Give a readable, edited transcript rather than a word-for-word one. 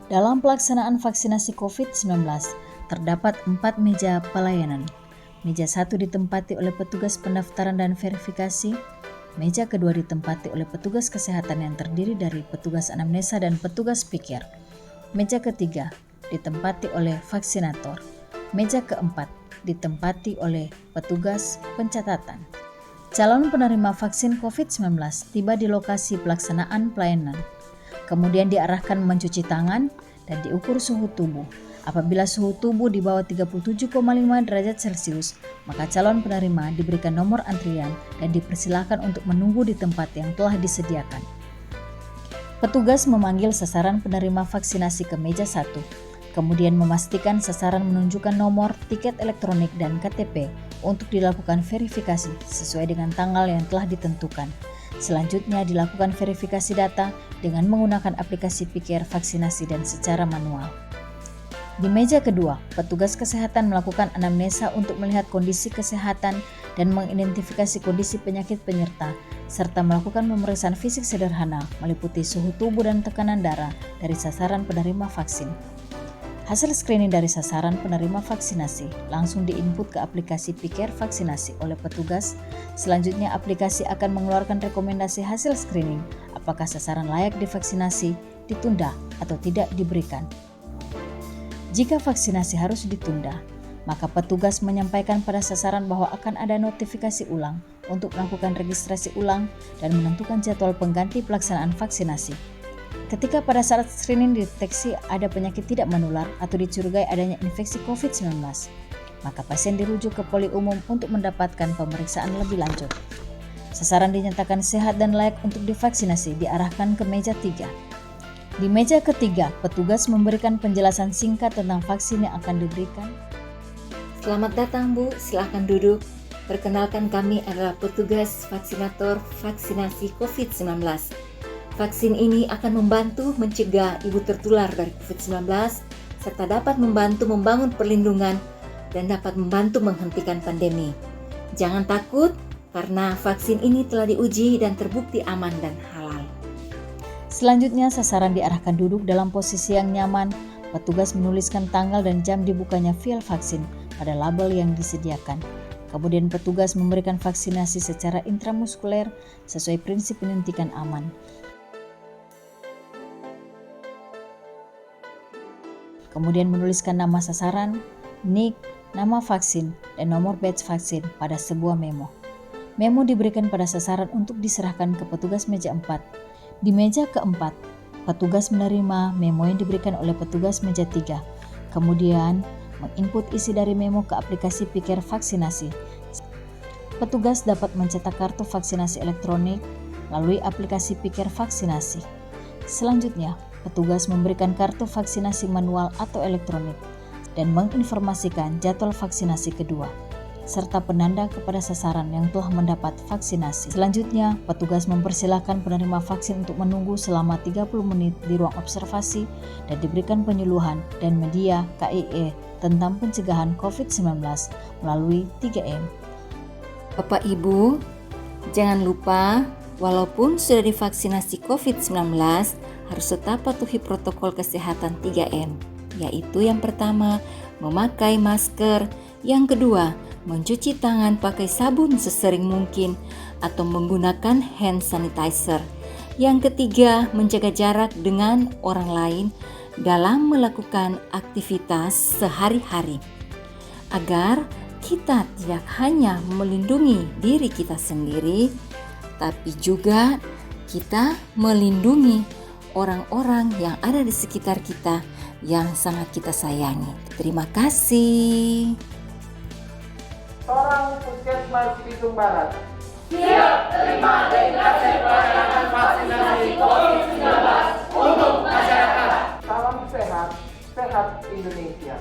Dalam pelaksanaan vaksinasi COVID-19, terdapat 4 meja pelayanan. Meja 1 ditempati oleh petugas pendaftaran dan verifikasi. Meja kedua ditempati oleh petugas kesehatan yang terdiri dari petugas anamnesa dan petugas pikir. Meja ketiga ditempati oleh vaksinator. Meja keempat ditempati oleh petugas pencatatan. Calon penerima vaksin COVID-19 tiba di lokasi pelaksanaan pelayanan. Kemudian diarahkan mencuci tangan dan diukur suhu tubuh. Apabila suhu tubuh di bawah 37,5 derajat Celcius, maka calon penerima diberikan nomor antrian dan dipersilakan untuk menunggu di tempat yang telah disediakan. Petugas memanggil sasaran penerima vaksinasi ke meja 1, kemudian memastikan sasaran menunjukkan nomor tiket elektronik dan KTP untuk dilakukan verifikasi sesuai dengan tanggal yang telah ditentukan. Selanjutnya dilakukan verifikasi data dengan menggunakan aplikasi pikir vaksinasi dan secara manual. Di meja kedua, petugas kesehatan melakukan anamnesa untuk melihat kondisi kesehatan dan mengidentifikasi kondisi penyakit penyerta, serta melakukan pemeriksaan fisik sederhana meliputi suhu tubuh dan tekanan darah dari sasaran penerima vaksin. Hasil screening dari sasaran penerima vaksinasi langsung diinput ke aplikasi pikir vaksinasi oleh petugas. Selanjutnya aplikasi akan mengeluarkan rekomendasi hasil screening apakah sasaran layak divaksinasi, ditunda atau tidak diberikan. Jika vaksinasi harus ditunda, maka petugas menyampaikan pada sasaran bahwa akan ada notifikasi ulang untuk melakukan registrasi ulang dan menentukan jadwal pengganti pelaksanaan vaksinasi. Ketika pada saat screening dideteksi ada penyakit tidak menular atau dicurigai adanya infeksi COVID-19, maka pasien dirujuk ke poli umum untuk mendapatkan pemeriksaan lebih lanjut. Sasaran dinyatakan sehat dan layak untuk divaksinasi diarahkan ke meja 3. Di meja ketiga, petugas memberikan penjelasan singkat tentang vaksin yang akan diberikan. Selamat datang Bu, silakan duduk. Perkenalkan, kami adalah petugas vaksinator vaksinasi COVID-19. Vaksin ini akan membantu mencegah ibu tertular dari COVID-19 serta dapat membantu membangun perlindungan dan dapat membantu menghentikan pandemi. Jangan takut karena vaksin ini telah diuji dan terbukti aman dan halal. Selanjutnya sasaran diarahkan duduk dalam posisi yang nyaman. Petugas menuliskan tanggal dan jam dibukanya vial vaksin pada label yang disediakan. Kemudian petugas memberikan vaksinasi secara intramuskuler sesuai prinsip penyuntikan aman. Kemudian menuliskan nama sasaran, NIK, nama vaksin, dan nomor batch vaksin pada sebuah memo. Memo diberikan pada sasaran untuk diserahkan ke petugas meja 4. Di meja keempat, petugas menerima memo yang diberikan oleh petugas meja 3. Kemudian menginput isi dari memo ke aplikasi pikir vaksinasi. Petugas dapat mencetak kartu vaksinasi elektronik melalui aplikasi pikir vaksinasi. Selanjutnya, petugas memberikan kartu vaksinasi manual atau elektronik dan menginformasikan jadwal vaksinasi kedua, serta penanda kepada sasaran yang telah mendapat vaksinasi. Selanjutnya, petugas mempersilahkan penerima vaksin untuk menunggu selama 30 menit di ruang observasi dan diberikan penyuluhan dan media KIE tentang pencegahan COVID-19 melalui 3M. Bapak Ibu, jangan lupa walaupun sudah divaksinasi COVID-19, harus tetap patuhi protokol kesehatan 3M, yaitu yang pertama, memakai masker, yang kedua, mencuci tangan pakai sabun sesering mungkin atau menggunakan hand sanitizer, yang ketiga, menjaga jarak dengan orang lain dalam melakukan aktivitas sehari-hari, agar kita tidak hanya melindungi diri kita sendiri, tapi juga kita melindungi orang-orang yang ada di sekitar kita yang sangat kita sayangi. Terima kasih. Seorang Puskesmas Bitung Barat siap terima dedikasi pelayanan vaksinasi COVID-19 untuk masyarakat. Salam sehat, sehat Indonesia.